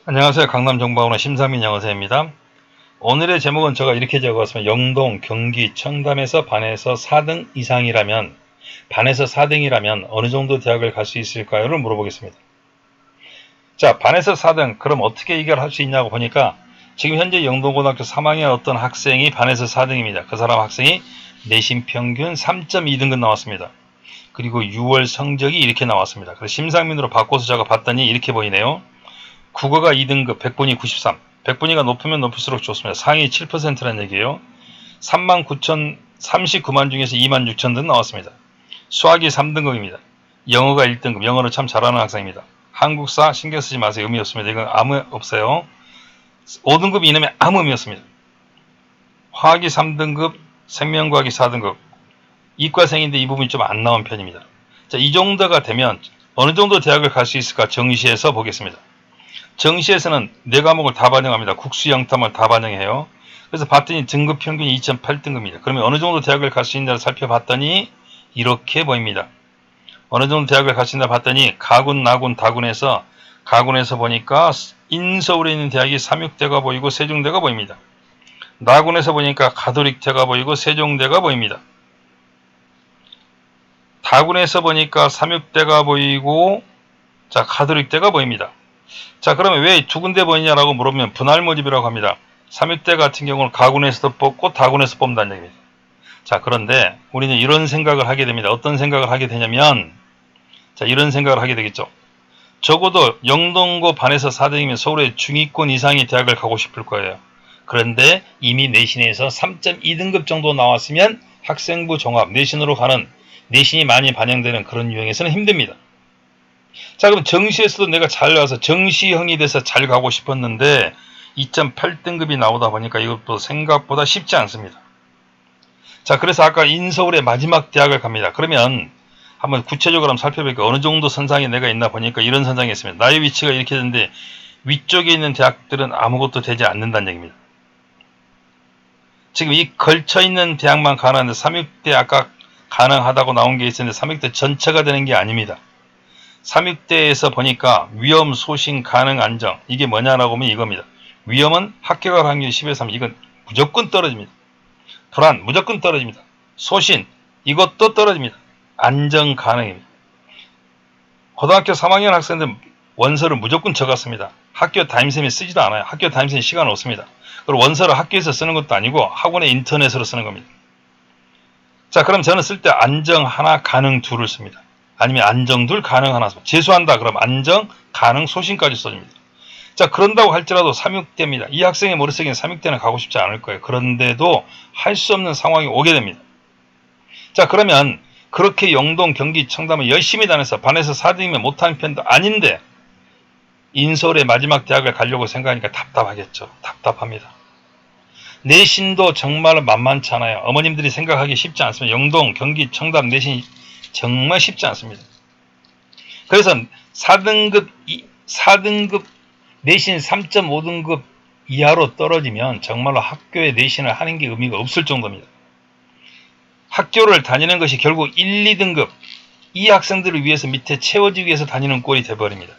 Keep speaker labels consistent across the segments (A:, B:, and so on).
A: 안녕하세요. 강남정보학원의 심상민 영어사입니다. 오늘의 제목은 제가 이렇게 적었습니다. 영동, 경기, 청담에서 반에서 4등 이상이라면, 반에서 4등이라면 어느 정도 대학을 갈 수 있을까요?를 물어보겠습니다. 자, 반에서 4등, 그럼 어떻게 이걸 할 수 있냐고 보니까 지금 현재 영동고등학교 3학년 어떤 학생이 반에서 4등입니다. 그 사람 학생이 내신 평균 3.2등급 나왔습니다. 그리고 6월 성적이 이렇게 나왔습니다. 그래서 심상민으로 바꿔서 제가 봤더니 이렇게 보이네요. 국어가 2등급 100분위 93. 100분위가 높으면 높을수록 좋습니다. 상위 7%라는 얘기예요. 39만 중에서 2만 6천 등 나왔습니다. 수학이 3등급입니다. 영어가 1등급. 영어를 참 잘하는 학생입니다. 한국사 신경 쓰지 마세요. 의미 없습니다. 이건 아무 없어요. 5등급 이내면 아무 의미 없습니다. 화학이 3등급, 생명과학이 4등급. 이과생인데 이 부분이 좀 안 나온 편입니다. 자, 이 정도가 되면 어느 정도 대학을 갈 수 있을까 정시에서 보겠습니다. 정시에서는 4과목을 다 반영합니다. 국수 영탐을 다 반영해요. 그래서 봤더니 등급 평균이 2.8등급입니다. 그러면 어느 정도 대학을 갈 수 있냐를 살펴봤더니 이렇게 보입니다. 어느 정도 대학을 갈 수 있나 봤더니 가군, 나군, 다군에서 가군에서 보니까 인서울에 있는 대학이 삼육대가 보이고 세종대가 보입니다. 나군에서 보니까 가톨릭대가 보이고 세종대가 보입니다. 다군에서 보니까 삼육대가 보이고 자 가톨릭대가 보입니다. 자, 그러면 왜 두 군데 보이냐라고 물으면 분할 모집이라고 합니다. 3육대 같은 경우는 가군에서도 뽑고 다군에서 뽑는다는 얘기입니다. 자, 그런데 우리는 이런 생각을 하게 됩니다. 어떤 생각을 하게 되냐면 자, 이런 생각을 하게 되겠죠. 적어도 영동고 반에서 4등이면 서울의 중위권 이상의 대학을 가고 싶을 거예요. 그런데 이미 내신에서 3.2등급 정도 나왔으면 학생부 종합 내신으로 가는 내신이 많이 반영되는 그런 유형에서는 힘듭니다. 자, 그럼 정시에서도 내가 잘 나와서 정시형이 돼서 잘 가고 싶었는데 2.8등급이 나오다 보니까 이것도 생각보다 쉽지 않습니다. 자, 그래서 아까 인서울의 마지막 대학을 갑니다. 그러면 한번 구체적으로 한번 살펴볼게요. 어느 정도 선상에 내가 있나 보니까 이런 선상에 있습니다. 나의 위치가 이렇게 되는데 위쪽에 있는 대학들은 아무것도 되지 않는다는 얘기입니다. 지금 이 걸쳐있는 대학만 가능한데 3육대 아까 가능하다고 나온 게 있었는데 3육대 전체가 되는 게 아닙니다. 3육대에서 보니까 위험, 소신, 가능, 안정. 이게 뭐냐라고 하면 이겁니다. 위험은 합격할 확률이 10에 3. 이건 무조건 떨어집니다. 불안, 무조건 떨어집니다. 소신, 이것도 떨어집니다. 안정 가능입니다. 고등학교 3학년 학생들 원서를 무조건 적었습니다. 학교 담임쌤이 쓰지도 않아요. 학교 담임쌤이 시간 없습니다. 그리고 원서를 학교에서 쓰는 것도 아니고 학원의 인터넷으로 쓰는 겁니다. 자, 그럼 저는 쓸 때 안정 하나, 가능 둘을 씁니다. 아니면 안정 둘, 가능 하나 씁니다. 재수한다 그럼 안정, 가능, 소신까지 써줍니다. 자, 그런다고 할지라도 3육대입니다. 이 학생의 머릿속에는 3육대는 가고 싶지 않을 거예요. 그런데도 할 수 없는 상황이 오게 됩니다. 자, 그러면 그렇게 영동, 경기, 청담을 열심히 다녀서 반에서 4등이면 못하는 편도 아닌데 인서울의 마지막 대학을 가려고 생각하니까 답답하겠죠. 답답합니다. 내신도 정말 만만치 않아요. 어머님들이 생각하기 쉽지 않습니다. 영동, 경기, 청담 내신이 정말 쉽지 않습니다. 그래서 4등급 내신 3.5등급 이하로 떨어지면 정말로 학교에 내신을 하는 게 의미가 없을 정도입니다. 학교를 다니는 것이 결국 1, 2등급 이 학생들을 위해서 밑에 채워지기 위해서 다니는 꼴이 되어버립니다.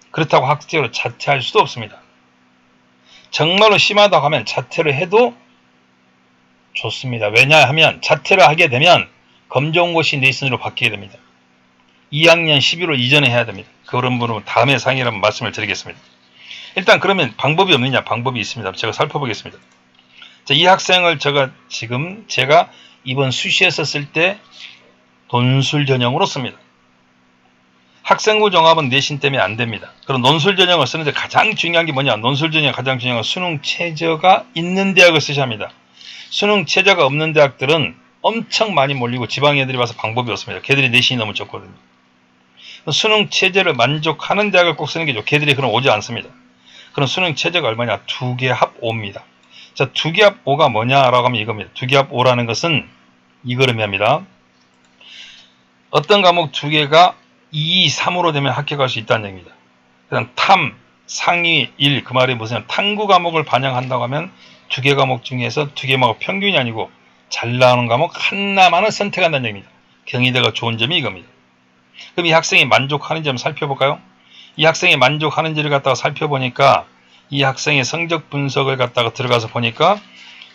A: 그렇다고 학교를 자퇴할 수도 없습니다. 정말로 심하다고 하면 자퇴를 해도 좋습니다. 왜냐하면 자퇴를 하게 되면 검정고시 내신으로 바뀌게 됩니다. 2학년 11월 이전에 해야 됩니다. 그런 분은 다음에 상의라면 말씀을 드리겠습니다. 일단 그러면 방법이 없느냐? 방법이 있습니다. 제가 살펴보겠습니다. 자, 이 학생을 제가 이번 수시에서 쓸 때 논술 전형으로 씁니다. 학생부 종합은 내신 때문에 안 됩니다. 그럼 논술 전형을 쓰는데 가장 중요한 게 뭐냐? 논술 전형 가장 중요한 건 수능 최저가 있는 대학을 쓰셔야 합니다. 수능 최저가 없는 대학들은 엄청 많이 몰리고 지방 애들이 와서 방법이 없습니다. 걔들이 내신이 너무 적거든요. 수능 체제를 만족하는 대학을 꼭 쓰는 게 좋고 걔들이 그럼 오지 않습니다. 그럼 수능 체제가 얼마냐? 2개 합 5입니다. 자, 2개 합 5가 뭐냐라고 하면 이겁니다. 2개 합 5라는 것은 이걸 의미합니다. 어떤 과목 2개가 2, 3으로 되면 합격할 수 있다는 얘기입니다. 그다음 탐, 상위 1, 그 말이 무슨 탐구 과목을 반영한다고 하면 2개 과목 중에서 2개 과목 평균이 아니고 잘 나오는 과목 하나만을 선택한다는 얘기입니다. 경희대가 좋은 점이 이겁니다. 그럼 이 학생이 만족하는지 한번 살펴볼까요? 이 학생이 만족하는지를 갖다가 살펴보니까 이 학생의 성적 분석을 갖다가 들어가서 보니까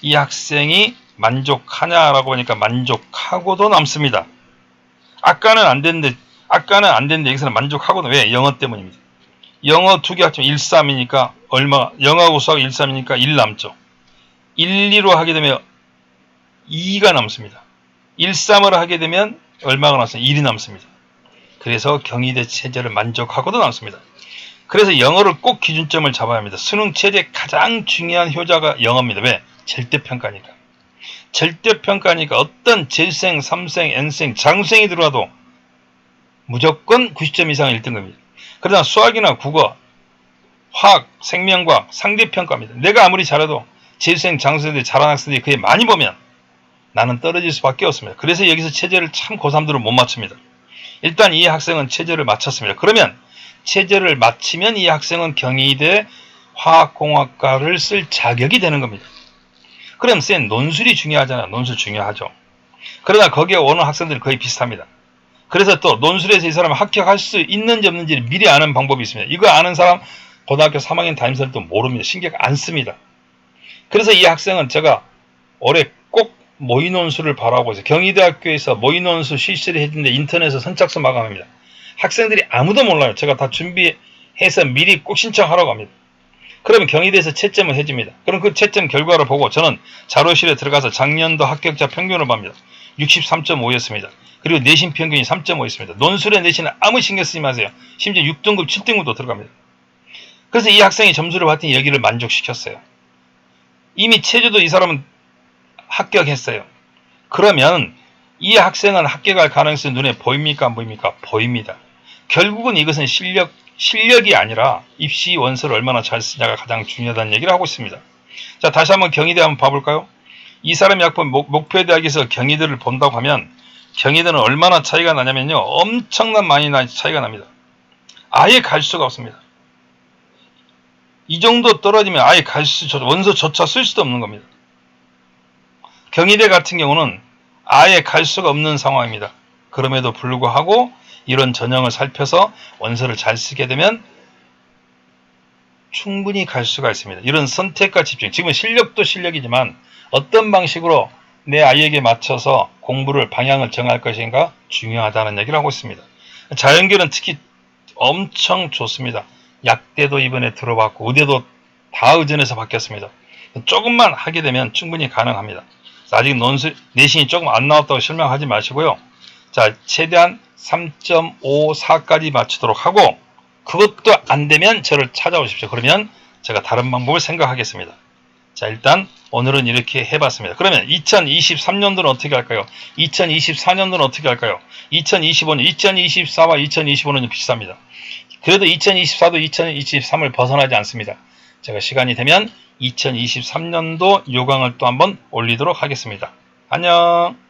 A: 이 학생이 만족하냐라고 보니까 만족하고도 남습니다. 아까는 안 됐는데 여기서는 만족하고도 왜? 영어 때문입니다. 영어 두 개 합치면 1, 3이니까 얼마? 영어하고 수학 1, 3이니까 1 남죠. 1, 2로 하게 되면 2가 남습니다. 1, 3으로 하게 되면 얼마가 남습니다? 1이 남습니다. 그래서 경희대 체제를 만족하고도 남습니다. 그래서 영어를 꼭 기준점을 잡아야 합니다. 수능 체제 가장 중요한 효자가 영어입니다. 왜? 절대평가니까. 절대평가니까 어떤 재수생, 3생, N생, 장수생이 들어와도 무조건 90점 이상 1등급입니다. 그러나 수학이나 국어, 화학, 생명과학 상대평가입니다. 내가 아무리 잘해도 재수생, 장수생들이 잘하는 학생들이 그에 많이 보면 나는 떨어질 수밖에 없습니다. 그래서 여기서 체제를 참 고3들은 못 맞춥니다. 일단 이 학생은 체제를 맞췄습니다. 그러면 체제를 마치면 이 학생은 경희대 화학공학과를 쓸 자격이 되는 겁니다. 그럼 쌤 논술이 중요하잖아요. 논술 중요하죠. 그러나 거기에 오는 학생들이 거의 비슷합니다. 그래서 또 논술에서 이 사람은 합격할 수 있는지 없는지를 미리 아는 방법이 있습니다. 이거 아는 사람 고등학교 3학년 담임선생도 모릅니다. 신경 안 씁니다. 그래서 이 학생은 제가 올해 꼭 모의논술을 바라고 있어요. 경희대학교에서 모의논술 실시를 해주는데 인터넷에서 선착순 마감합니다. 학생들이 아무도 몰라요. 제가 다 준비해서 미리 꼭 신청하라고 합니다. 그러면 경희대에서 채점을 해줍니다. 그럼 그 채점 결과를 보고 저는 자료실에 들어가서 작년도 합격자 평균을 봅니다. 63.5였습니다. 그리고 내신 평균이 3.5였습니다. 논술의 내신은 아무 신경 쓰지 마세요. 심지어 6등급, 7등급도 들어갑니다. 그래서 이 학생이 점수를 봤더니 여기를 만족시켰어요. 이미 체제도 이 사람은 합격했어요. 그러면 이 학생은 합격할 가능성이 눈에 보입니까? 안 보입니까? 보입니다. 결국은 이것은 실력이 아니라 입시 원서를 얼마나 잘 쓰냐가 가장 중요하다는 얘기를 하고 있습니다. 자, 다시 한번 경희대 한번 봐볼까요? 이 사람이 학번 목표대학에서 경희대를 본다고 하면 경희대는 얼마나 차이가 나냐면요. 엄청난 많이 차이가 납니다. 아예 갈 수가 없습니다. 이 정도 떨어지면 아예 원서조차 쓸 수도 없는 겁니다. 경희대 같은 경우는 아예 갈 수가 없는 상황입니다. 그럼에도 불구하고 이런 전형을 살펴서 원서를 잘 쓰게 되면 충분히 갈 수가 있습니다. 이런 선택과 집중, 지금 실력도 실력이지만 어떤 방식으로 내 아이에게 맞춰서 공부를 방향을 정할 것인가 중요하다는 얘기를 하고 있습니다. 자연계는 특히 엄청 좋습니다. 약대도 이번에 들어봤고 의대도 다 의전해서 바뀌었습니다. 조금만 하게 되면 충분히 가능합니다. 아직 내신이 조금 안 나왔다고 실망하지 마시고요. 자, 최대한 3.54까지 맞추도록 하고 그것도 안 되면 저를 찾아오십시오. 그러면 제가 다른 방법을 생각하겠습니다. 자, 일단 오늘은 이렇게 해봤습니다. 그러면 2023년도는 어떻게 할까요? 2024년도는 어떻게 할까요? 2025년, 2024와 2025는 비슷합니다. 그래도 2024도 2023을 벗어나지 않습니다. 제가 시간이 되면 2023년도 요강을 또 한번 올리도록 하겠습니다. 안녕.